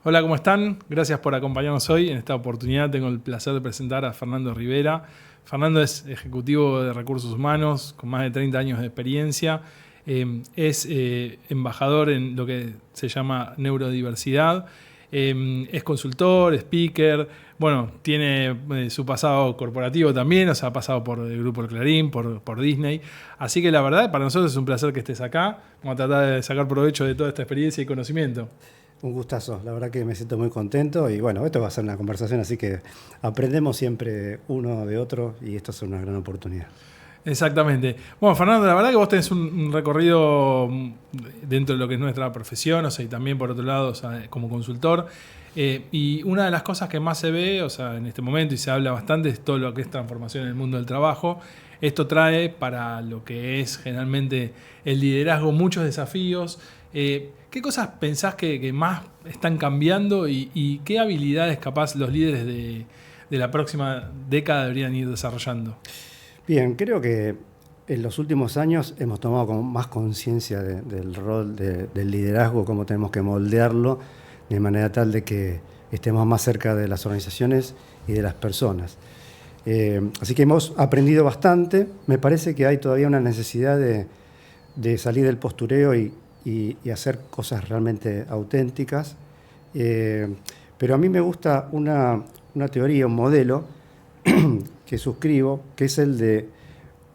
Hola, ¿cómo están? Gracias por acompañarnos hoy. En esta oportunidad tengo el placer de presentar a Fernando Rivera. Fernando es ejecutivo de recursos humanos con más de 30 años de experiencia. Es embajador en lo que se llama neurodiversidad. Es consultor, speaker. Bueno, tiene su pasado corporativo también, o sea, ha pasado por el Grupo El Clarín, por Disney. Así que la verdad, para nosotros es un placer que estés acá. Vamos a tratar de sacar provecho de toda esta experiencia y conocimiento. Un gustazo, la verdad que me siento muy contento y bueno, esto va a ser una conversación, así que aprendemos siempre uno de otro y esto es una gran oportunidad. Exactamente. Bueno, Fernando, la verdad que vos tenés un recorrido dentro de lo que es nuestra profesión, o sea, y también por otro lado, o sea, como consultor. Y una de las cosas que más se ve, o sea, en este momento y se habla bastante, es todo lo que es transformación en el mundo del trabajo. Esto trae para lo que es generalmente el liderazgo muchos desafíos. ¿Qué cosas pensás que más están cambiando y qué habilidades capaz los líderes de la próxima década deberían ir desarrollando? Bien, creo que en los últimos años hemos tomado como más conciencia del rol del liderazgo, cómo tenemos que moldearlo de manera tal de que estemos más cerca de las organizaciones y de las personas. Así que hemos aprendido bastante. Me parece que hay todavía una necesidad de salir del postureo y hacer cosas realmente auténticas. Pero a mí me gusta una teoría, un modelo que suscribo, que es el de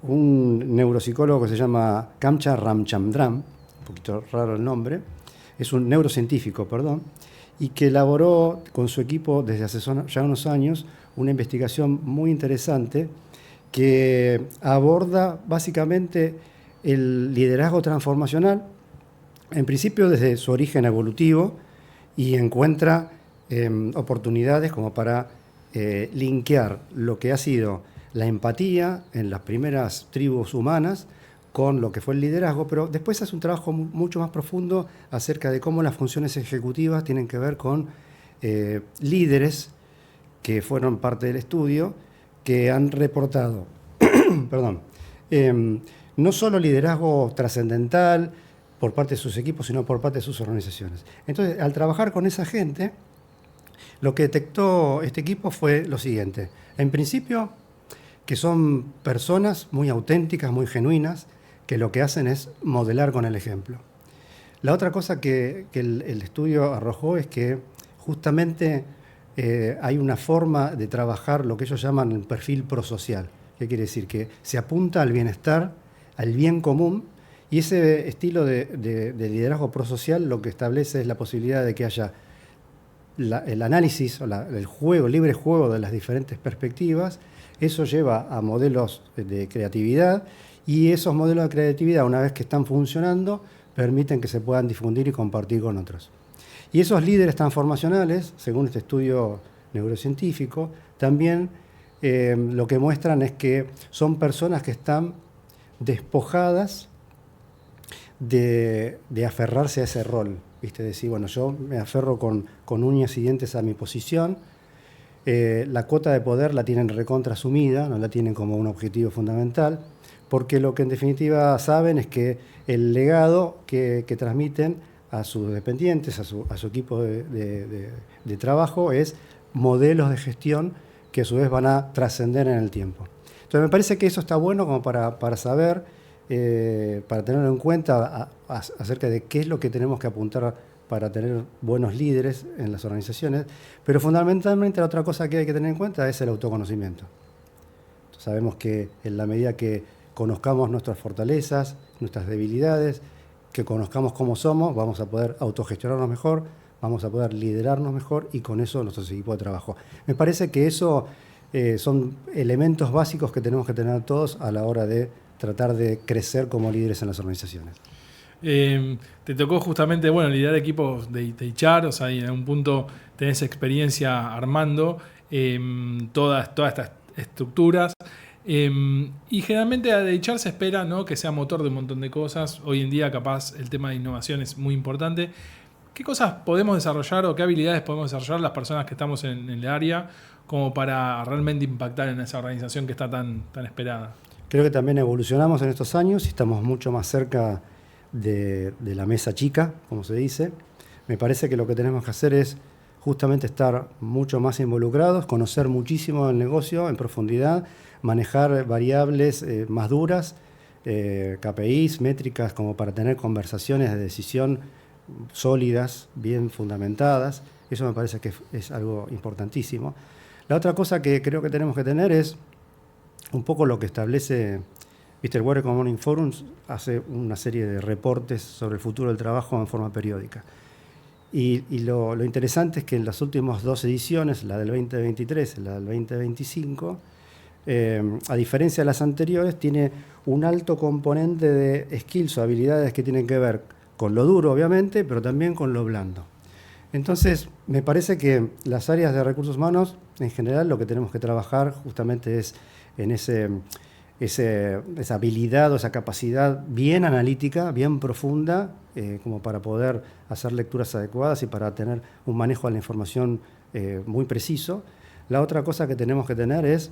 un neuropsicólogo que se llama Kamcha Ramchandran, un poquito raro el nombre, es un neurocientífico, perdón, y que elaboró con su equipo desde hace ya unos años una investigación muy interesante que aborda básicamente el liderazgo transformacional, en principio desde su origen evolutivo, y encuentra oportunidades como para linkear lo que ha sido la empatía en las primeras tribus humanas con lo que fue el liderazgo, pero después hace un trabajo mucho más profundo acerca de cómo las funciones ejecutivas tienen que ver con líderes que fueron parte del estudio, que han reportado, perdón, no solo liderazgo trascendental por parte de sus equipos, sino por parte de sus organizaciones. Entonces, al trabajar con esa gente, lo que detectó este equipo fue lo siguiente. En principio, que son personas muy auténticas, muy genuinas, que lo que hacen es modelar con el ejemplo. La otra cosa que el estudio arrojó es que justamente hay una forma de trabajar lo que ellos llaman el perfil prosocial. ¿Qué quiere decir? Que se apunta al bienestar, al bien común, y ese estilo de liderazgo prosocial lo que establece es la posibilidad de que haya el análisis o el juego, el libre juego de las diferentes perspectivas. Eso lleva a modelos de creatividad y esos modelos de creatividad, una vez que están funcionando, permiten que se puedan difundir y compartir con otros. Y esos líderes transformacionales, según este estudio neurocientífico, también lo que muestran es que son personas que están despojadas de aferrarse a ese rol. ¿Viste? Decir, bueno, yo me aferro con uñas y dientes a mi posición. La cuota de poder la tienen recontra asumida, no la tienen como un objetivo fundamental, porque lo que en definitiva saben es que el legado que transmiten a sus dependientes, a su equipo de trabajo, es modelos de gestión que a su vez van a trascender en el tiempo. Entonces me parece que eso está bueno como para saber, para tenerlo en cuenta acerca de qué es lo que tenemos que apuntar para tener buenos líderes en las organizaciones, pero fundamentalmente la otra cosa que hay que tener en cuenta es el autoconocimiento. Sabemos que en la medida que conozcamos nuestras fortalezas, nuestras debilidades, que conozcamos cómo somos, vamos a poder autogestionarnos mejor, vamos a poder liderarnos mejor y con eso nuestro equipo de trabajo. Me parece que eso son elementos básicos que tenemos que tener todos a la hora de tratar de crecer como líderes en las organizaciones. Te tocó justamente, bueno, liderar equipos de HR, o sea, y en un punto tenés experiencia armando todas estas estructuras. Y generalmente de HR se espera, ¿no?, que sea motor de un montón de cosas. Hoy en día, capaz, el tema de innovación es muy importante. ¿Qué cosas podemos desarrollar o qué habilidades podemos desarrollar las personas que estamos en el área como para realmente impactar en esa organización que está tan esperada? Creo que también evolucionamos en estos años y estamos mucho más cerca de la mesa chica, como se dice. Me parece que lo que tenemos que hacer es justamente estar mucho más involucrados, conocer muchísimo el negocio en profundidad, manejar variables más duras, KPIs, métricas, como para tener conversaciones de decisión sólidas, bien fundamentadas. Eso me parece que es algo importantísimo. La otra cosa que creo que tenemos que tener es un poco lo que establece, viste, el World Economic Forum hace una serie de reportes sobre el futuro del trabajo en forma periódica. Y lo interesante es que en las últimas 2 ediciones, la del 2023 y la del 2025, a diferencia de las anteriores, tiene un alto componente de skills o habilidades que tienen que ver con lo duro, obviamente, pero también con lo blando. Entonces, me parece que las áreas de recursos humanos, en general, lo que tenemos que trabajar justamente es en esa habilidad o esa capacidad bien analítica, bien profunda, como para poder hacer lecturas adecuadas y para tener un manejo de la información muy preciso. La otra cosa que tenemos que tener es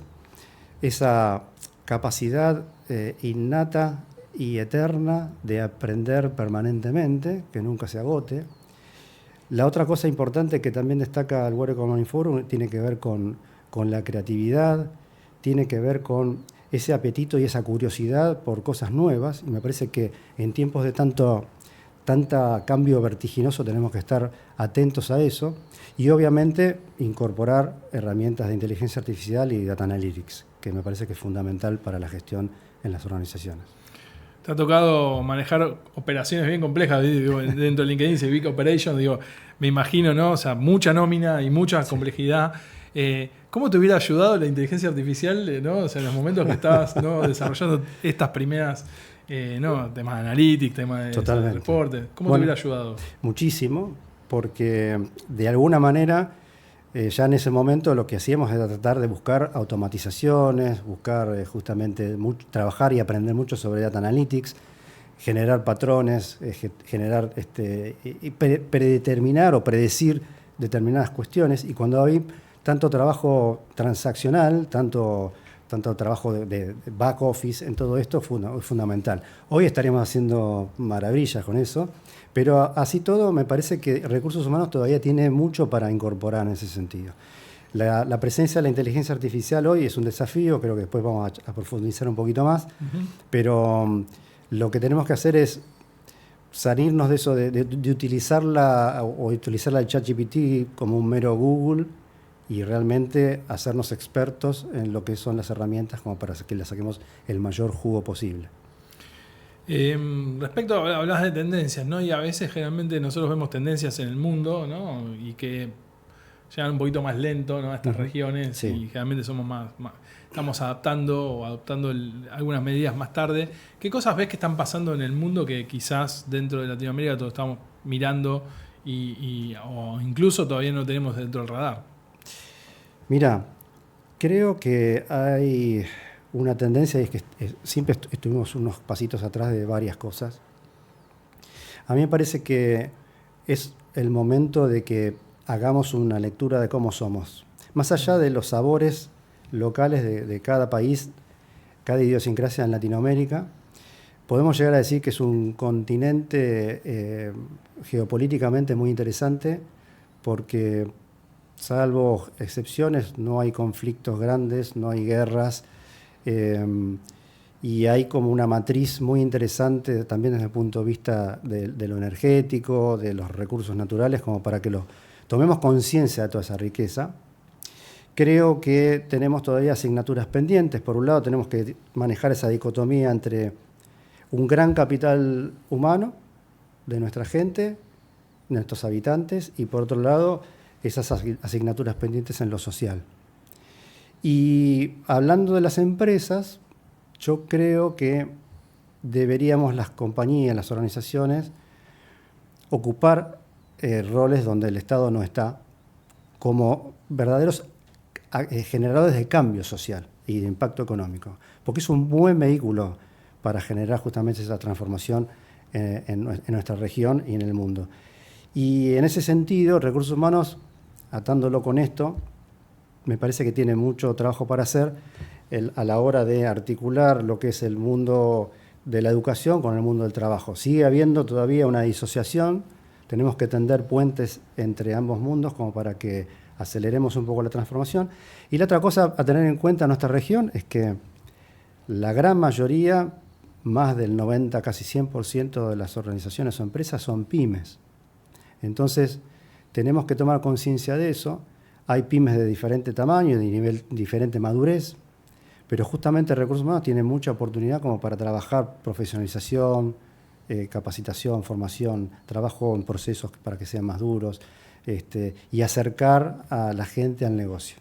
esa capacidad innata y eterna de aprender permanentemente, que nunca se agote. La otra cosa importante que también destaca el World Economic Forum tiene que ver con la creatividad, tiene que ver con ese apetito y esa curiosidad por cosas nuevas, y me parece que en tiempos de tanto cambio vertiginoso tenemos que estar atentos a eso, y obviamente incorporar herramientas de inteligencia artificial y data analytics, que me parece que es fundamental para la gestión en las organizaciones. Te ha tocado manejar operaciones bien complejas, digo, dentro de LinkedIn, dice Big Operations, digo, me imagino, ¿no? O sea, mucha nómina y mucha complejidad. ¿Cómo te hubiera ayudado la inteligencia artificial, ¿no? O sea, en los momentos que estabas, ¿no?, desarrollando estas primeras, ¿no?, temas de analytics, temas de reportes? ¿Cómo te hubiera ayudado? Muchísimo, porque de alguna manera ya en ese momento lo que hacíamos era tratar de buscar automatizaciones, buscar justamente trabajar y aprender mucho sobre data analytics, generar patrones, generar predeterminar o predecir determinadas cuestiones. Y cuando hay tanto trabajo transaccional, tanto trabajo de back office en todo esto, es fundamental. Hoy estaríamos haciendo maravillas con eso, pero así todo me parece que recursos humanos todavía tiene mucho para incorporar en ese sentido. La presencia de la inteligencia artificial hoy es un desafío, creo que después vamos a profundizar un poquito más, pero lo que tenemos que hacer es salirnos de eso, de utilizarla o utilizarla el ChatGPT como un mero Google, y realmente hacernos expertos en lo que son las herramientas como para que le saquemos el mayor jugo posible. Respecto a hablas de tendencias, ¿no? Y a veces generalmente nosotros vemos tendencias en el mundo, ¿no?, y que llegan un poquito más lento, ¿no?, a estas regiones, sí. Y generalmente somos más estamos adaptando algunas medidas más tarde. ¿Qué cosas ves que están pasando en el mundo que quizás dentro de Latinoamérica todos estamos mirando o incluso todavía no tenemos dentro del radar? Mira, creo que hay una tendencia, y es que siempre estuvimos unos pasitos atrás de varias cosas. A mí me parece que es el momento de que hagamos una lectura de cómo somos. Más allá de los sabores locales de cada país, cada idiosincrasia en Latinoamérica, podemos llegar a decir que es un continente geopolíticamente muy interesante, porque salvo excepciones, no hay conflictos grandes, no hay guerras, y hay como una matriz muy interesante también desde el punto de vista de lo energético, de los recursos naturales, como para que tomemos conciencia de toda esa riqueza. Creo que tenemos todavía asignaturas pendientes. Por un lado, tenemos que manejar esa dicotomía entre un gran capital humano de nuestra gente, de nuestros habitantes, y por otro lado, esas asignaturas pendientes en lo social. Y hablando de las empresas, yo creo que deberíamos las compañías, las organizaciones, ocupar roles donde el Estado no está, como verdaderos generadores de cambio social y de impacto económico, porque es un buen vehículo para generar justamente esa transformación en nuestra región y en el mundo. Y en ese sentido, recursos humanos, atándolo con esto, me parece que tiene mucho trabajo para hacer a la hora de articular lo que es el mundo de la educación con el mundo del trabajo. Sigue habiendo todavía una disociación tenemos que tender puentes entre ambos mundos como para que aceleremos un poco la transformación. Y la otra cosa a tener en cuenta en nuestra región es que la gran mayoría, más del 90, casi 100% de las organizaciones o empresas son pymes. Entonces, tenemos que tomar conciencia de eso. Hay pymes de diferente tamaño, de nivel diferente madurez, pero justamente Recursos Humanos tiene mucha oportunidad como para trabajar profesionalización, capacitación, formación, trabajo en procesos para que sean más duros, y acercar a la gente al negocio.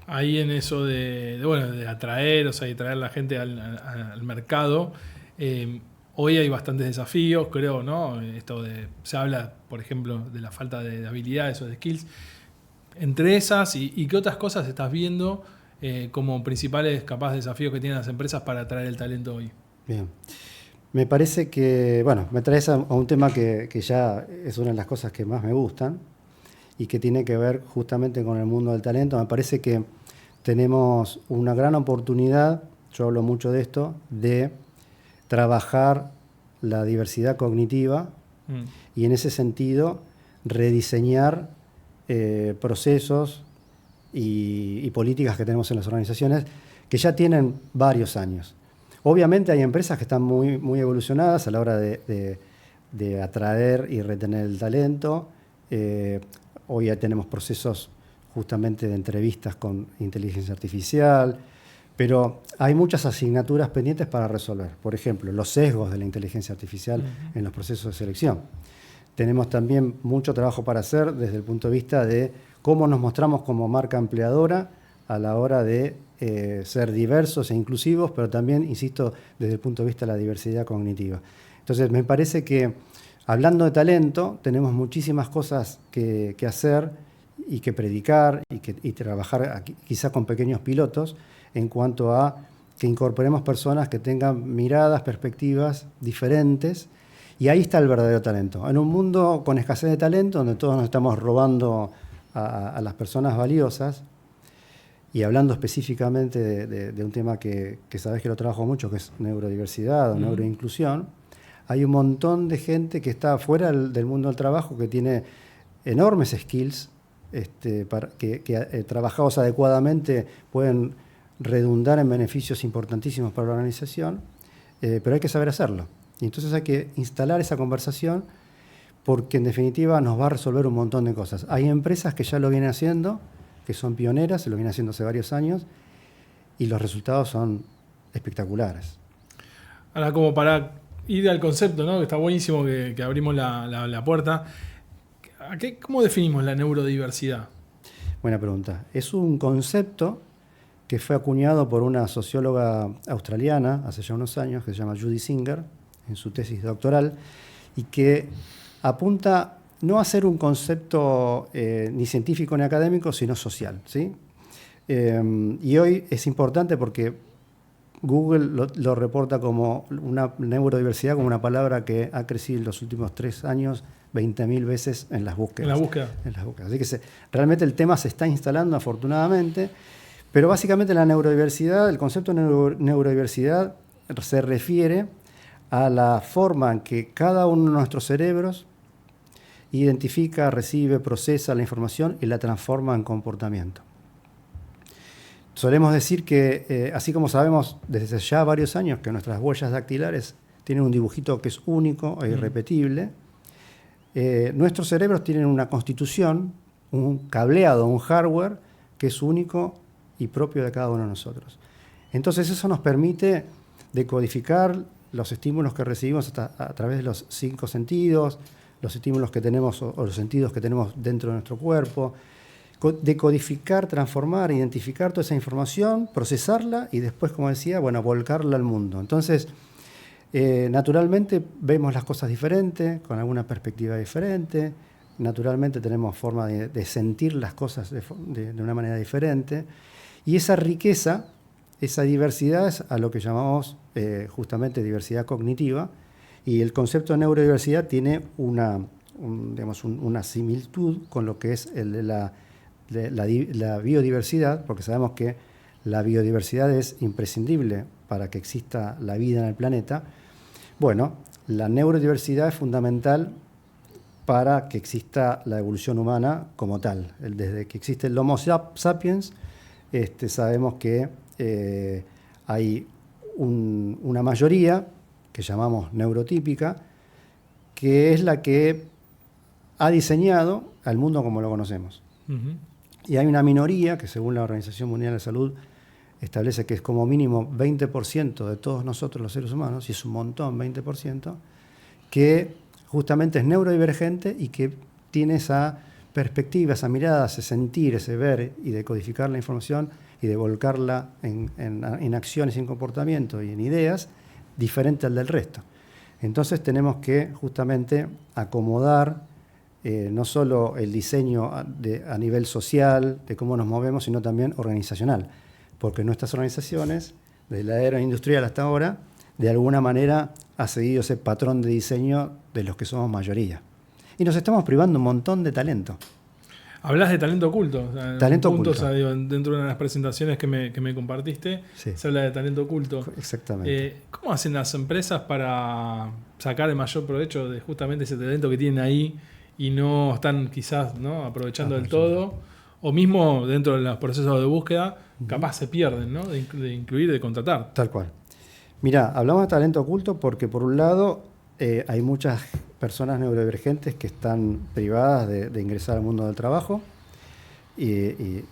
Ahí en eso de atraer, o sea, y traer a la gente al mercado, hoy hay bastantes desafíos, creo, ¿no? Se habla, por ejemplo, de la falta de habilidades o de skills. Entre esas, ¿y qué otras cosas estás viendo como principales capaz desafíos que tienen las empresas para atraer el talento hoy? Bien. Me parece que, bueno, me traes a un tema que ya es una de las cosas que más me gustan y que tiene que ver justamente con el mundo del talento. Me parece que tenemos una gran oportunidad, yo hablo mucho de esto, de trabajar la diversidad cognitiva y en ese sentido rediseñar procesos y políticas que tenemos en las organizaciones que ya tienen varios años. Obviamente hay empresas que están muy, muy evolucionadas a la hora de atraer y retener el talento. Hoy ya tenemos procesos justamente de entrevistas con inteligencia artificial, pero hay muchas asignaturas pendientes para resolver. Por ejemplo, los sesgos de la inteligencia artificial en los procesos de selección. Tenemos también mucho trabajo para hacer desde el punto de vista de cómo nos mostramos como marca empleadora a la hora de ser diversos e inclusivos, pero también, insisto, desde el punto de vista de la diversidad cognitiva. Entonces, me parece que, hablando de talento, tenemos muchísimas cosas que hacer y que predicar y trabajar quizá con pequeños pilotos en cuanto a que incorporemos personas que tengan miradas, perspectivas diferentes, y ahí está el verdadero talento. En un mundo con escasez de talento, donde todos nos estamos robando a las personas valiosas, y hablando específicamente de un tema que sabés que lo trabajo mucho, que es neurodiversidad o neuroinclusión, hay un montón de gente que está fuera del mundo del trabajo, que tiene enormes skills, que trabajados adecuadamente pueden redundar en beneficios importantísimos para la organización, pero hay que saber hacerlo. Y entonces hay que instalar esa conversación porque en definitiva nos va a resolver un montón de cosas. Hay empresas que ya lo vienen haciendo, que son pioneras, se lo vienen haciendo hace varios años, y los resultados son espectaculares. Ahora, como para ir al concepto, ¿no? Que está buenísimo que abrimos la puerta. ¿Cómo definimos la neurodiversidad? Buena pregunta. Es un concepto que fue acuñado por una socióloga australiana hace ya unos años, que se llama Judy Singer, en su tesis doctoral, y que apunta no a ser un concepto ni científico ni académico, sino social, ¿sí? Y hoy es importante porque Google lo reporta como una neurodiversidad, como una palabra que ha crecido en los últimos 3 años 20.000 veces en las búsquedas. En la búsqueda. Así que realmente el tema se está instalando afortunadamente, pero básicamente la neurodiversidad, el concepto de neurodiversidad se refiere a la forma en que cada uno de nuestros cerebros identifica, recibe, procesa la información y la transforma en comportamiento. Solemos decir que, así como sabemos desde ya varios años que nuestras huellas dactilares tienen un dibujito que es único e irrepetible, nuestros cerebros tienen una constitución, un cableado, un hardware que es único y propio de cada uno de nosotros. Entonces eso nos permite decodificar los estímulos que recibimos a través de los 5 sentidos, los estímulos que tenemos o los sentidos que tenemos dentro de nuestro cuerpo, decodificar, transformar, identificar toda esa información, procesarla y después, como decía, volcarla al mundo. Entonces, naturalmente vemos las cosas diferentes, con alguna perspectiva diferente, naturalmente tenemos forma de sentir las cosas de una manera diferente, y esa riqueza, esa diversidad es a lo que llamamos justamente diversidad cognitiva, y el concepto de neurodiversidad tiene una similitud con lo que es la biodiversidad, porque sabemos que la biodiversidad es imprescindible para que exista la vida en el planeta. Bueno, la neurodiversidad es fundamental para que exista la evolución humana como tal. Desde que existe el Homo sapiens, sabemos que hay una mayoría, que llamamos neurotípica, que es la que ha diseñado al mundo como lo conocemos. Ujú. Y hay una minoría, que según la Organización Mundial de la Salud, establece que es como mínimo 20% de todos nosotros los seres humanos, y es un montón, 20%, que justamente es neurodivergente y que tiene esa perspectiva, esa mirada, ese sentir, ese ver y de codificar la información y de volcarla en acciones y en comportamiento y en ideas diferente al del resto. Entonces tenemos que justamente acomodar no solo el diseño a nivel social, de cómo nos movemos, sino también organizacional. Porque nuestras organizaciones, desde la era industrial hasta ahora, de alguna manera ha seguido ese patrón de diseño de los que somos mayoría. Y nos estamos privando un montón de talento. Hablas de talento oculto. O sea, Talento oculto. oculto. O sea, digo, dentro de una de las presentaciones que me compartiste, Sí. se habla de talento oculto. Exactamente. ¿Cómo hacen las empresas para sacar el mayor provecho de justamente ese talento que tienen ahí y no están quizás, ¿no?, aprovechando del todo? O mismo dentro de los procesos de búsqueda, capaz se pierden, ¿no?, de incluir, de contratar. Tal cual. Mirá, hablamos de talento oculto porque por un lado hay muchas personas neurodivergentes que están privadas de ingresar al mundo del trabajo y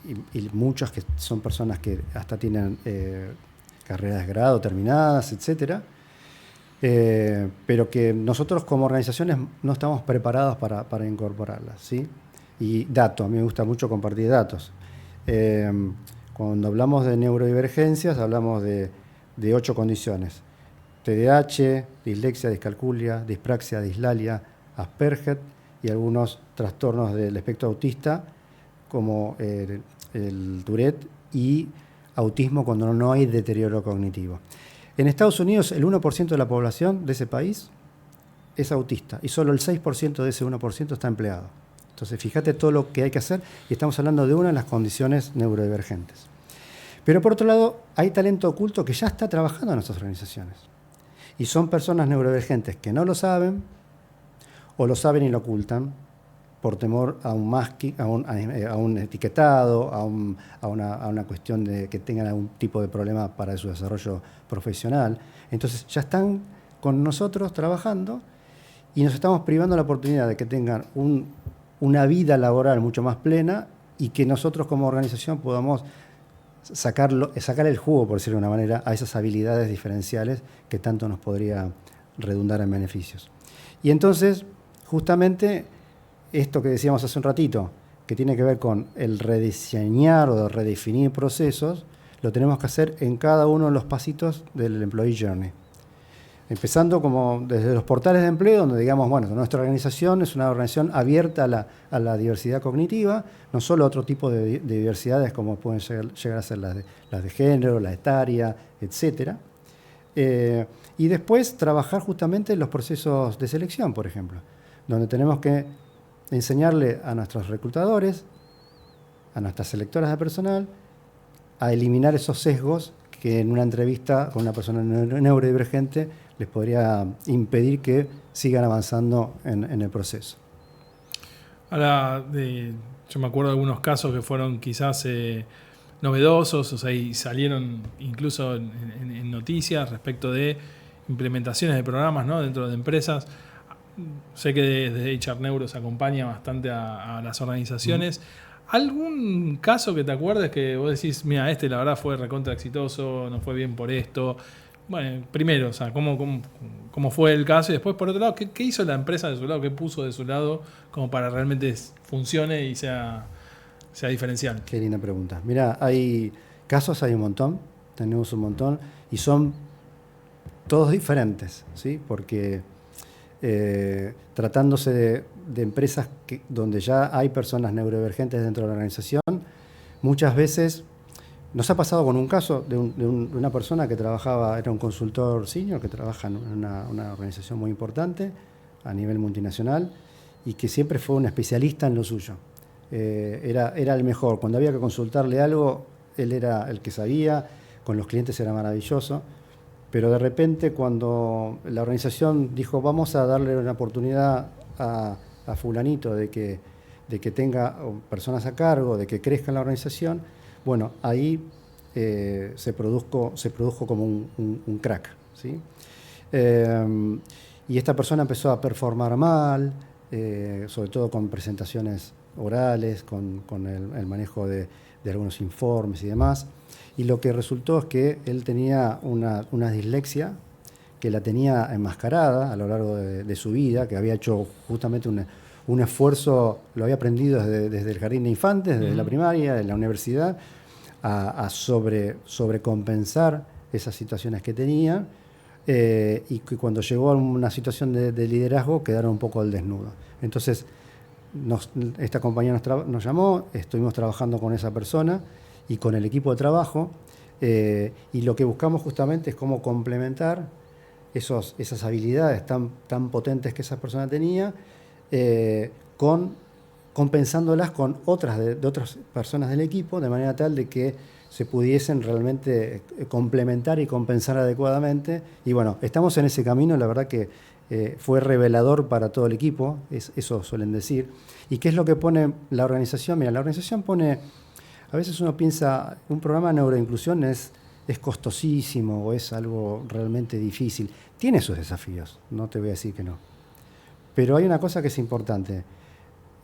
muchas que son personas que hasta tienen carreras de grado terminadas, etcétera, pero que nosotros como organizaciones no estamos preparados para incorporarlas, ¿sí? Y datos, a mí me gusta mucho compartir datos. Cuando hablamos de neurodivergencias, hablamos de 8 condiciones: TDAH, dislexia, discalculia, dispraxia, dislalia, Asperger y algunos trastornos del espectro autista como el Tourette y autismo cuando no hay deterioro cognitivo. En Estados Unidos el 1% de la población de ese país es autista y solo el 6% de ese 1% está empleado. Entonces fíjate todo lo que hay que hacer y estamos hablando de una de las condiciones neurodivergentes. Pero por otro lado hay talento oculto que ya está trabajando en nuestras organizaciones. Y son personas neurodivergentes que no lo saben o lo saben y lo ocultan por temor a un etiquetado, a una cuestión de que tengan algún tipo de problema para su desarrollo profesional. Entonces ya están con nosotros trabajando y nos estamos privando la oportunidad de que tengan una vida laboral mucho más plena y que nosotros como organización podamos sacar el jugo, por decirlo de una manera, a esas habilidades diferenciales que tanto nos podría redundar en beneficios. Y entonces, justamente, esto que decíamos hace un ratito, que tiene que ver con el rediseñar o redefinir procesos, lo tenemos que hacer en cada uno de los pasitos del Employee Journey. Empezando como desde los portales de empleo, donde digamos, bueno, nuestra organización es una organización abierta a la diversidad cognitiva, no solo a otro tipo de diversidades como pueden llegar a ser las de género, la etaria, etc. Y después trabajar justamente en los procesos de selección, por ejemplo, donde tenemos que enseñarle a nuestros reclutadores, a nuestras selectoras de personal, a eliminar esos sesgos que en una entrevista con una persona neurodivergente les podría impedir que sigan avanzando en el proceso. Ahora, yo me acuerdo de algunos casos que fueron quizás novedosos, o sea, y salieron incluso en noticias respecto de implementaciones de programas, ¿no?, dentro de empresas. Sé que desde HR Neuro se acompaña bastante a las organizaciones. ¿Algún caso que te acuerdes que vos decís, mira, la verdad fue recontra exitoso, nos fue bien por esto? Bueno, primero, o sea, ¿cómo fue el caso? Y después, por otro lado, ¿qué hizo la empresa de su lado? ¿Qué puso de su lado como para realmente funcione y sea diferencial? Qué linda pregunta. Mira, hay casos, hay un montón, tenemos un montón, y son todos diferentes, ¿sí? Porque tratándose de empresas donde ya hay personas neurodivergentes dentro de la organización, muchas veces nos ha pasado con un caso de una persona que era un consultor senior que trabaja en una organización muy importante a nivel multinacional y que siempre fue un especialista en lo suyo. Era el mejor. Cuando había que consultarle algo, él era el que sabía, con los clientes era maravilloso. Pero de repente cuando la organización dijo vamos a darle una oportunidad a a fulanito de que tenga personas a cargo, de que crezca en la organización, bueno, ahí se produjo como un crack, ¿sí? Y esta persona empezó a performar mal, sobre todo con presentaciones orales, con el manejo de algunos informes y demás. Y lo que resultó es que él tenía una dislexia que la tenía enmascarada a lo largo de su vida, que había hecho justamente un esfuerzo, lo había aprendido desde el jardín de infantes, desde la primaria, de la universidad, a sobrecompensar esas situaciones que tenía, y que cuando llegó a una situación de liderazgo quedaron un poco al desnudo. Entonces, esta compañía nos llamó, estuvimos trabajando con esa persona y con el equipo de trabajo, y lo que buscamos justamente es cómo complementar esas habilidades tan potentes que esa persona tenía, compensándolas con otras de otras personas del equipo, de manera tal de que se pudiesen realmente complementar y compensar adecuadamente. Y bueno, estamos en ese camino, la verdad que fue revelador para todo el equipo, eso suelen decir. ¿Y qué es lo que pone la organización? Mira, la organización pone, a veces uno piensa, un programa de neuroinclusión es costosísimo o es algo realmente difícil. Tiene sus desafíos, no te voy a decir que no. Pero hay una cosa que es importante.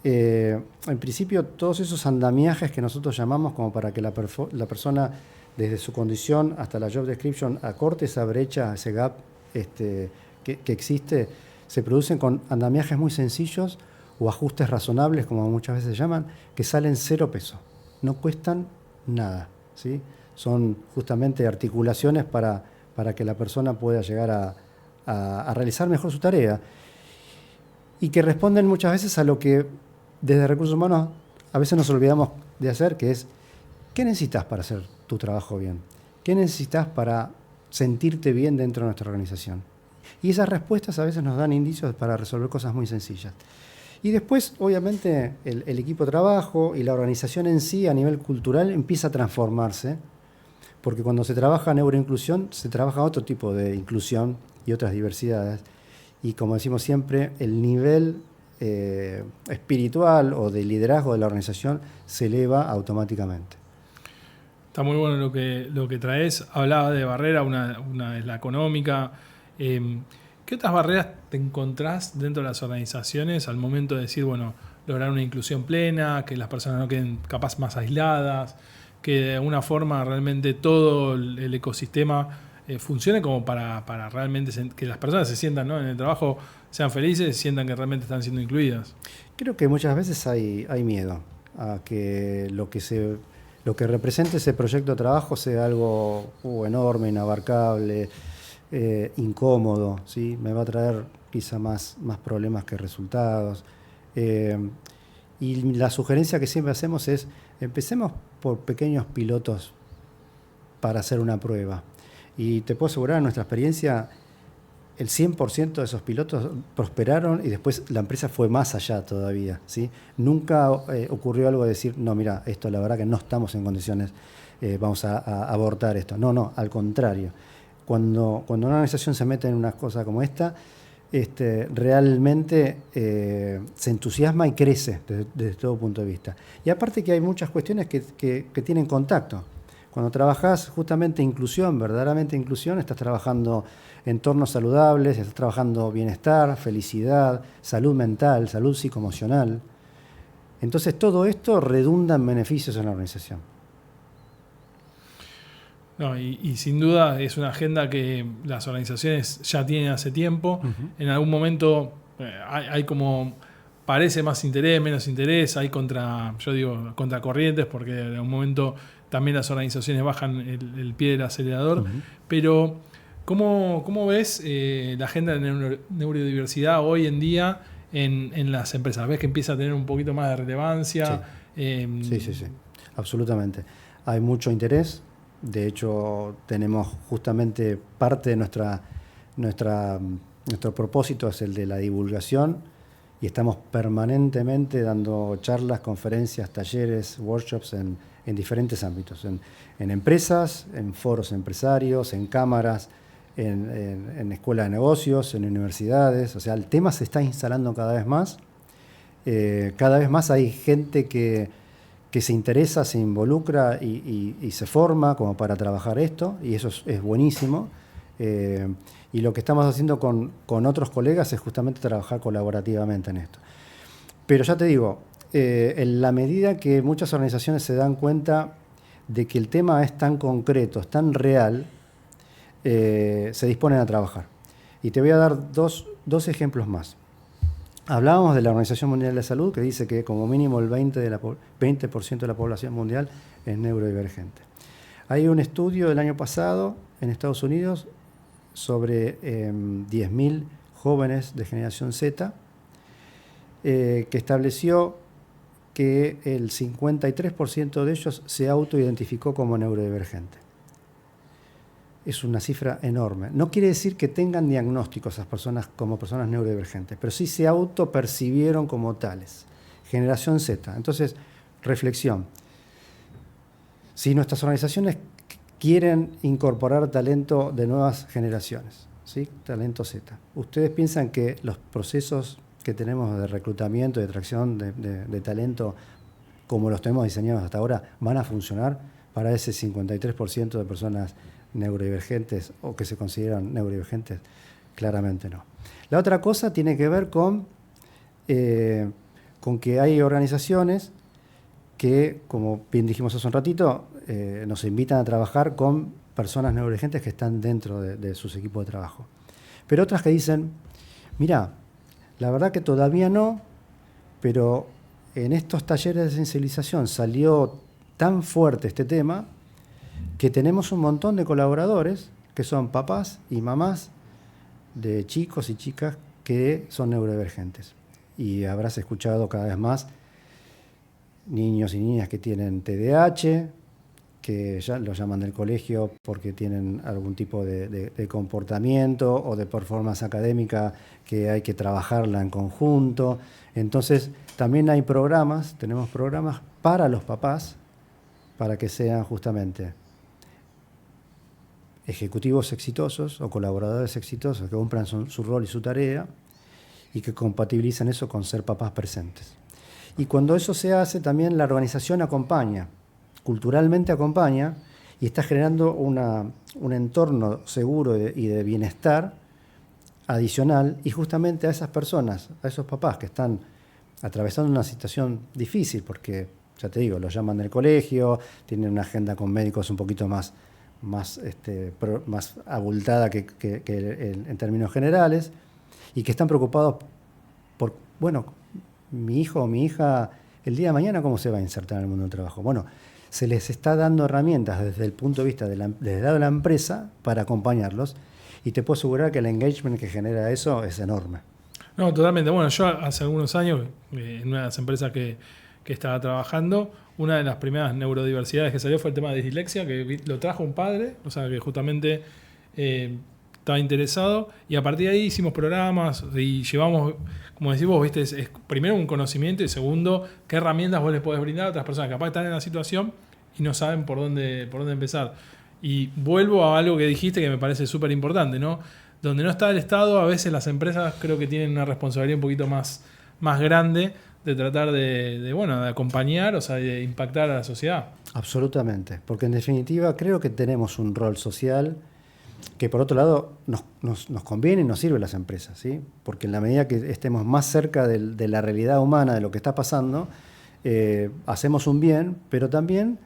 En principio, todos esos andamiajes que nosotros llamamos como para que la persona, desde su condición hasta la job description, acorte esa brecha, ese gap que existe, se producen con andamiajes muy sencillos o ajustes razonables, como muchas veces se llaman, que salen 0 pesos. No cuestan nada, ¿sí? Son justamente articulaciones para que la persona pueda llegar a realizar mejor su tarea, y que responden muchas veces a lo que desde recursos humanos a veces nos olvidamos de hacer, que es: ¿qué necesitas para hacer tu trabajo bien? ¿Qué necesitas para sentirte bien dentro de nuestra organización? Y esas respuestas a veces nos dan indicios para resolver cosas muy sencillas. Y después, obviamente, el equipo de trabajo y la organización en sí, a nivel cultural, empieza a transformarse, porque cuando se trabaja neuroinclusión, se trabaja otro tipo de inclusión y otras diversidades. Y como decimos siempre, el nivel espiritual o de liderazgo de la organización se eleva automáticamente. Está muy bueno lo que traes. Hablaba de barrera, una es la económica. ¿Qué otras barreras te encontrás dentro de las organizaciones al momento de decir, bueno, lograr una inclusión plena, que las personas no queden capaz más aisladas, que de alguna forma realmente todo el ecosistema funcione como para realmente que las personas se sientan, ¿no?, en el trabajo, sean felices, sientan que realmente están siendo incluidas? Creo que muchas veces hay miedo a que lo que represente ese proyecto de trabajo sea algo enorme, inabarcable, incómodo, ¿sí? Me va a traer quizá más problemas que resultados. Y la sugerencia que siempre hacemos es: empecemos por pequeños pilotos para hacer una prueba. Y te puedo asegurar, en nuestra experiencia, el 100% de esos pilotos prosperaron y después la empresa fue más allá todavía, ¿sí? Nunca ocurrió algo de decir: no, mira, esto la verdad que no estamos en condiciones, vamos a abortar esto. No, al contrario. Cuando una organización se mete en una cosa como esta, realmente se entusiasma y crece desde todo punto de vista. Y aparte que hay muchas cuestiones que tienen contacto. Cuando trabajás justamente inclusión, verdaderamente inclusión, estás trabajando entornos saludables, estás trabajando bienestar, felicidad, salud mental, salud psicoemocional. Entonces todo esto redunda en beneficios en la organización. No, y sin duda es una agenda que las organizaciones ya tienen hace tiempo. Uh-huh. En algún momento hay como, parece más interés, menos interés, hay contracorrientes, porque en algún momento también las organizaciones bajan el pie del acelerador. Uh-huh. Pero ¿cómo ves la agenda de neurodiversidad hoy en día en las empresas? ¿Ves que empieza a tener un poquito más de relevancia? Sí, absolutamente. Hay mucho interés. De hecho, tenemos justamente parte de nuestro propósito es el de la divulgación, y estamos permanentemente dando charlas, conferencias, talleres, workshops en diferentes ámbitos, en empresas, en foros empresarios, en cámaras, en escuelas de negocios, en universidades. O sea, el tema se está instalando cada vez más, Cada vez más hay gente que se interesa, se involucra y se forma como para trabajar esto, y eso es buenísimo. Y lo que estamos haciendo con otros colegas es justamente trabajar colaborativamente en esto. Pero ya te digo, en la medida que muchas organizaciones se dan cuenta de que el tema es tan concreto, es tan real, se disponen a trabajar. Y te voy a dar dos ejemplos más. Hablábamos de la Organización Mundial de la Salud, que dice que como mínimo el 20% de la población mundial es neurodivergente. Hay un estudio del año pasado en Estados Unidos sobre 10.000 jóvenes de generación Z, que estableció que el 53% de ellos se autoidentificó como neurodivergente. Es una cifra enorme. No quiere decir que tengan diagnóstico esas personas como personas neurodivergentes, pero sí se autopercibieron como tales. Generación Z. Entonces, reflexión. Si nuestras organizaciones quieren incorporar talento de nuevas generaciones, ¿sí? Talento Z, ¿ustedes piensan que los procesos que tenemos de reclutamiento y de atracción de talento, como los tenemos diseñados hasta ahora, van a funcionar para ese 53% de personas neurodivergentes o que se consideran neurodivergentes? Claramente no. La otra cosa tiene que ver con que hay organizaciones que, como bien dijimos hace un ratito, nos invitan a trabajar con personas neurodivergentes que están dentro de sus equipos de trabajo. Pero otras que dicen, mira, la verdad que todavía no, pero en estos talleres de sensibilización salió tan fuerte este tema que tenemos un montón de colaboradores que son papás y mamás de chicos y chicas que son neurodivergentes. Y habrás escuchado cada vez más niños y niñas que tienen TDAH, que ya los llaman del colegio porque tienen algún tipo de comportamiento o de performance académica que hay que trabajarla en conjunto. Entonces, también hay tenemos programas para los papás, para que sean justamente ejecutivos exitosos o colaboradores exitosos que cumplan su rol y su tarea y que compatibilicen eso con ser papás presentes. Y cuando eso se hace, también la organización acompaña, culturalmente acompaña, y está generando un entorno seguro y de bienestar adicional, y justamente a esas personas, a esos papás que están atravesando una situación difícil, porque, ya te digo, los llaman del colegio, tienen una agenda con médicos un poquito más abultada que en términos generales, y que están preocupados por, bueno, mi hijo o mi hija, el día de mañana, ¿cómo se va a insertar en el mundo del trabajo? Bueno, se les está dando herramientas desde el punto de vista desde el lado de la empresa para acompañarlos, y te puedo asegurar que el engagement que genera eso es enorme. No, totalmente. Bueno, yo hace algunos años, en una de las empresas que estaba trabajando, una de las primeras neurodiversidades que salió fue el tema de dislexia, que lo trajo un padre, o sea, que justamente estaba interesado, y a partir de ahí hicimos programas y llevamos, como decís vos, ¿viste? Es primero un conocimiento y segundo, qué herramientas vos les podés brindar a otras personas que capaz están en la situación y no saben por dónde empezar. Y vuelvo a algo que dijiste que me parece súper importante, ¿no? Donde no está el Estado, a veces las empresas creo que tienen una responsabilidad un poquito más grande de tratar de acompañar, o sea, de impactar a la sociedad. Absolutamente, porque en definitiva creo que tenemos un rol social que por otro lado nos conviene y nos sirve a las empresas, ¿sí? Porque en la medida que estemos más cerca de la realidad humana, de lo que está pasando, hacemos un bien, pero también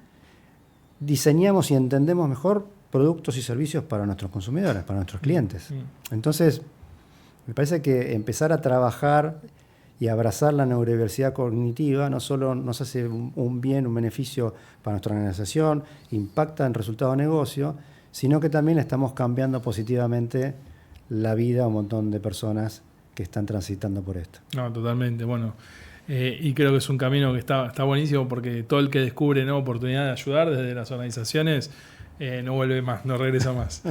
diseñamos y entendemos mejor productos y servicios para nuestros consumidores, para nuestros clientes. Entonces, me parece que empezar a trabajar y abrazar la neurodiversidad cognitiva no solo nos hace un bien, un beneficio para nuestra organización, impacta en resultado de negocio, sino que también estamos cambiando positivamente la vida a un montón de personas que están transitando por esto. No, totalmente. Bueno, y creo que es un camino que está buenísimo porque todo el que descubre nueva oportunidad de ayudar desde las organizaciones no vuelve más, no regresa más.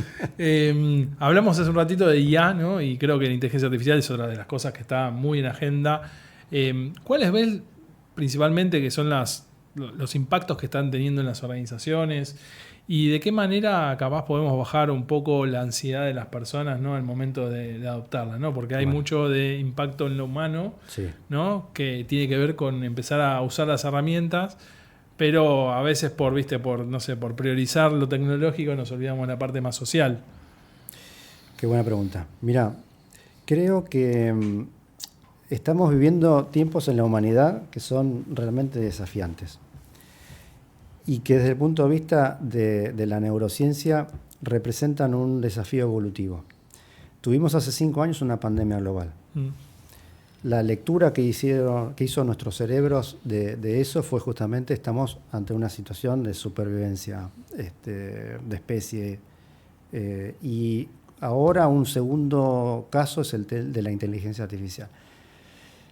Hablamos hace un ratito de IA, ¿no? Y creo que la inteligencia artificial es otra de las cosas que está muy en agenda. ¿Cuáles ves principalmente que son las los impactos que están teniendo en las organizaciones y de qué manera capaz podemos bajar un poco la ansiedad de las personas, ¿no? Al momento de adoptarla, ¿no? Porque hay mucho de impacto en lo humano, Sí. ¿no? Que tiene que ver con empezar a usar las herramientas, pero a veces por priorizar lo tecnológico nos olvidamos de la parte más social. Qué buena pregunta. Mira, creo que estamos viviendo tiempos en la humanidad que son realmente desafiantes y que desde el punto de vista de la neurociencia representan un desafío evolutivo. Tuvimos hace 5 años una pandemia global. La lectura que hizo nuestros cerebros de eso fue justamente estamos ante una situación de supervivencia de especie y ahora un segundo caso es el de la inteligencia artificial,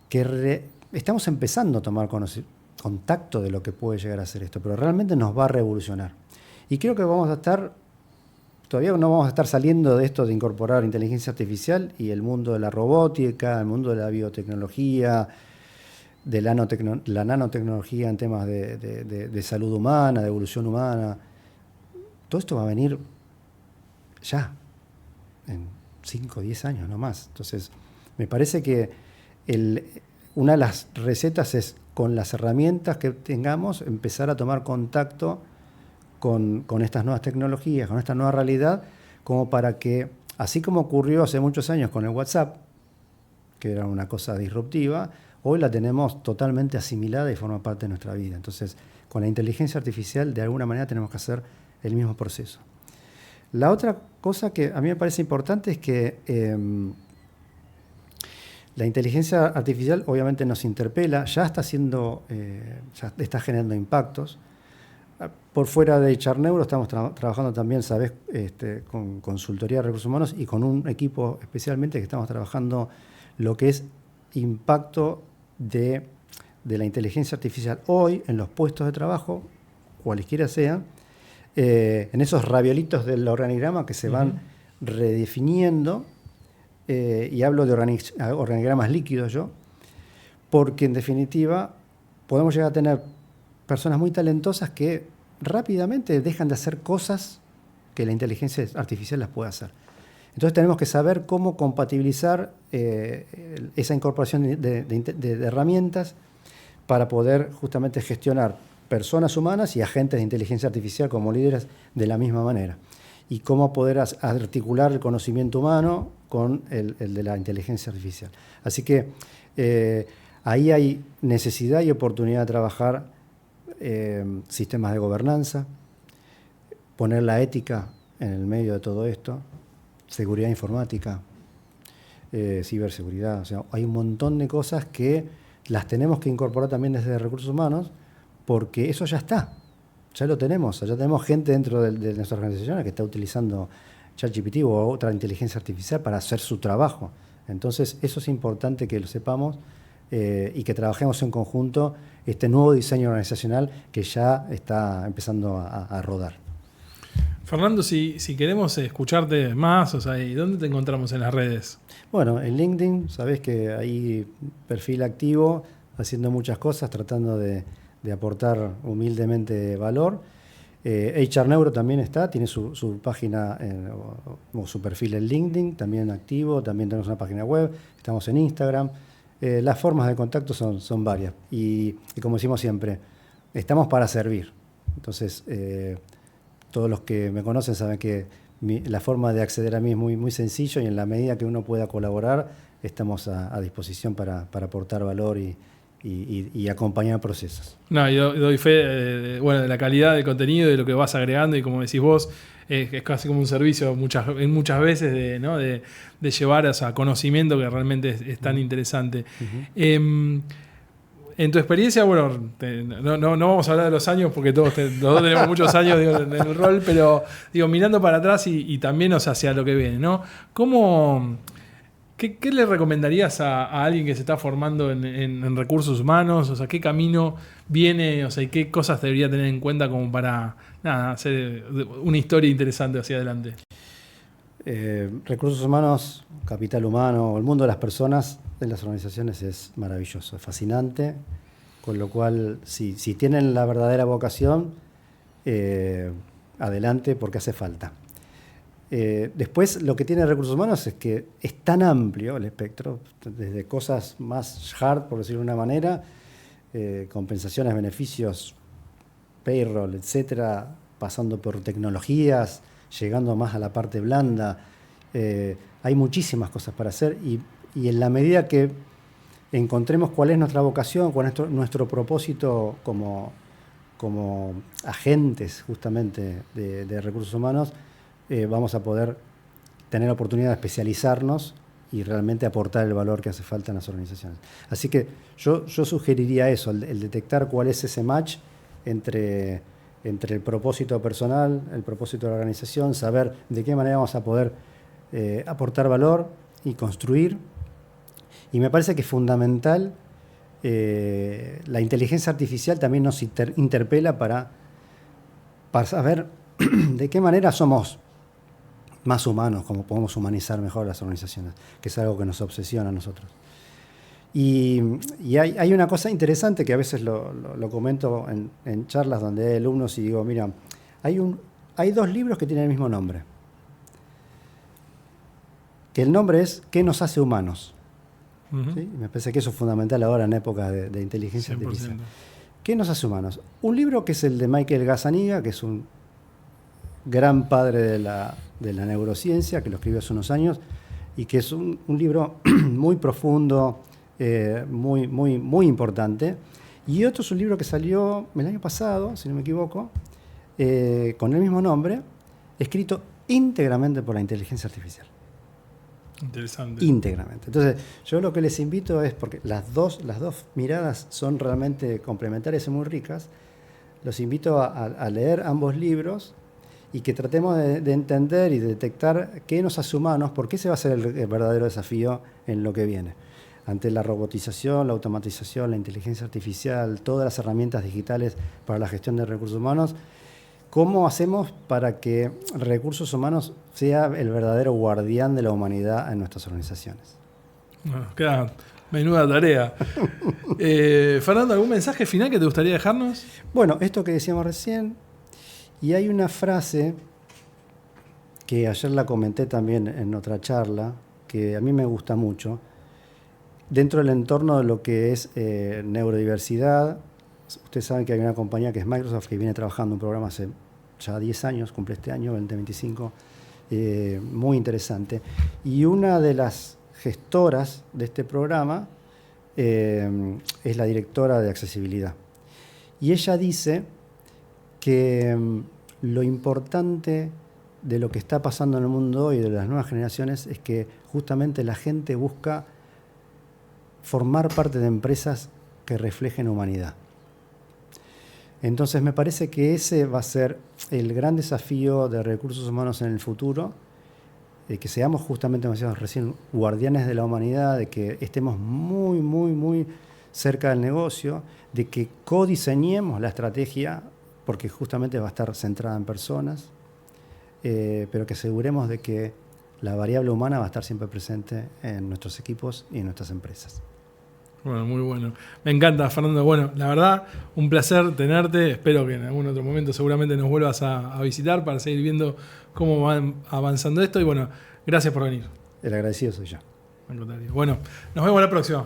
que estamos empezando a tomar contacto de lo que puede llegar a ser esto, pero realmente nos va a revolucionar. Y creo que todavía no vamos a estar saliendo de esto de incorporar inteligencia artificial y el mundo de la robótica, el mundo de la biotecnología, de la nanotecnología en temas de salud humana, de evolución humana. Todo esto va a venir ya, en 5 o 10 años, no más. Entonces, me parece que una de las recetas es, con las herramientas que tengamos, empezar a tomar contacto con estas nuevas tecnologías, con esta nueva realidad, como para que, así como ocurrió hace muchos años con el WhatsApp, que era una cosa disruptiva, hoy la tenemos totalmente asimilada y forma parte de nuestra vida. Entonces, con la inteligencia artificial, de alguna manera tenemos que hacer el mismo proceso. La otra cosa que a mí me parece importante es que la inteligencia artificial obviamente nos interpela, ya está generando impactos. Por fuera de Charneuro estamos trabajando también, sabes, con consultoría de recursos humanos y con un equipo especialmente que estamos trabajando lo que es impacto de la inteligencia artificial hoy en los puestos de trabajo, cualesquiera sean, en esos raviolitos del organigrama que se van redefiniendo, y hablo de organigramas líquidos yo, porque en definitiva podemos llegar a tener personas muy talentosas que rápidamente dejan de hacer cosas que la inteligencia artificial las puede hacer. Entonces tenemos que saber cómo compatibilizar esa incorporación de herramientas para poder justamente gestionar personas humanas y agentes de inteligencia artificial como líderes de la misma manera. Y cómo poder articular el conocimiento humano con el de la inteligencia artificial. Así que ahí hay necesidad y oportunidad de trabajar sistemas de gobernanza, poner la ética en el medio de todo esto, seguridad informática, ciberseguridad. O sea, hay un montón de cosas que las tenemos que incorporar también desde recursos humanos, porque eso ya está, ya lo tenemos. Ya tenemos gente dentro de nuestra organización que está utilizando ChatGPT o otra inteligencia artificial para hacer su trabajo. Entonces, eso es importante que lo sepamos y que trabajemos en conjunto este nuevo diseño organizacional que ya está empezando a rodar. Fernando, si queremos escucharte más, o sea, ¿y dónde te encontramos en las redes? Bueno, en LinkedIn, sabés que hay perfil activo, haciendo muchas cosas, tratando de aportar humildemente valor. Charneuro también tiene su página o su perfil en LinkedIn, también activo, también tenemos una página web, estamos en Instagram. Las formas de contacto son varias y como decimos siempre, estamos para servir. Entonces, todos los que me conocen saben que la forma de acceder a mí es muy, muy sencillo y en la medida que uno pueda colaborar, estamos a disposición para aportar valor y acompañar procesos. No, yo doy fe de la calidad del contenido, de lo que vas agregando y como decís vos, es casi como un servicio muchas veces de llevar a conocimiento que realmente es tan interesante. En tu experiencia, bueno, no vamos a hablar de los años porque los dos tenemos muchos años en el rol, pero mirando para atrás y también hacia lo que viene, ¿no? ¿Qué le recomendarías a alguien que se está formando en recursos humanos? O sea, ¿qué camino viene? O sea, ¿y qué cosas debería tener en cuenta como para hacer una historia interesante hacia adelante? Recursos humanos, capital humano, el mundo de las personas en las organizaciones es maravilloso, es fascinante, Con lo cual, si tienen la verdadera vocación, adelante porque hace falta. Después, lo que tiene recursos humanos es que es tan amplio el espectro, desde cosas más hard, por decirlo de una manera, compensaciones, beneficios, payroll, etcétera, pasando por tecnologías, llegando más a la parte blanda. Hay muchísimas cosas para hacer y en la medida que encontremos cuál es nuestra vocación, cuál es nuestro propósito como agentes justamente de recursos humanos, vamos a poder tener oportunidad de especializarnos y realmente aportar el valor que hace falta en las organizaciones. Así que yo sugeriría eso, el detectar cuál es ese match entre el propósito personal, el propósito de la organización, saber de qué manera vamos a poder aportar valor y construir. Y me parece que es fundamental, la inteligencia artificial también nos interpela para saber de qué manera somos más humanos, cómo podemos humanizar mejor las organizaciones, que es algo que nos obsesiona a nosotros. Y hay una cosa interesante que a veces lo comento en charlas donde hay alumnos y digo, mira, hay 2 libros que tienen el mismo nombre. Que el nombre es ¿Qué nos hace humanos? Uh-huh. ¿Sí? Me parece que eso es fundamental ahora en época de inteligencia 100%. artificial. ¿Qué nos hace humanos? Un libro que es el de Michael Gazzaniga, que es un gran padre de la neurociencia, que lo escribió hace unos años, y que es un libro muy profundo, muy importante. Y otro es un libro que salió el año pasado, si no me equivoco, con el mismo nombre, escrito íntegramente por la inteligencia artificial. Interesante. Íntegramente. Entonces, yo lo que les invito es, porque las dos miradas son realmente complementarias y muy ricas, los invito a leer ambos libros y que tratemos de entender y de detectar qué nos hace humanos, porque ese va a ser el verdadero desafío en lo que viene. Ante la robotización, la automatización, la inteligencia artificial, todas las herramientas digitales para la gestión de recursos humanos, ¿cómo hacemos para que recursos humanos sea el verdadero guardián de la humanidad en nuestras organizaciones? Bueno, queda menuda tarea. Fernando, ¿algún mensaje final que te gustaría dejarnos? Bueno, esto que decíamos recién, y hay una frase que ayer la comenté también en otra charla, que a mí me gusta mucho, dentro del entorno de lo que es neurodiversidad. Ustedes saben que hay una compañía que es Microsoft, que viene trabajando un programa hace ya 10 años, cumple este año, 2025, muy interesante. Y una de las gestoras de este programa es la directora de accesibilidad. Y ella dice que lo importante de lo que está pasando en el mundo hoy, de las nuevas generaciones, es que justamente la gente busca formar parte de empresas que reflejen humanidad. Entonces me parece que ese va a ser el gran desafío de recursos humanos en el futuro, de que seamos justamente, como decíamos recién, guardianes de la humanidad, de que estemos muy cerca del negocio, de que codiseñemos la estrategia, porque justamente va a estar centrada en personas, pero que aseguremos de que la variable humana va a estar siempre presente en nuestros equipos y en nuestras empresas. Bueno, muy bueno. Me encanta, Fernando. Bueno, la verdad, un placer tenerte. Espero que en algún otro momento seguramente nos vuelvas a visitar para seguir viendo cómo va avanzando esto. Y bueno, gracias por venir. El agradecido soy yo. Bueno, nos vemos la próxima.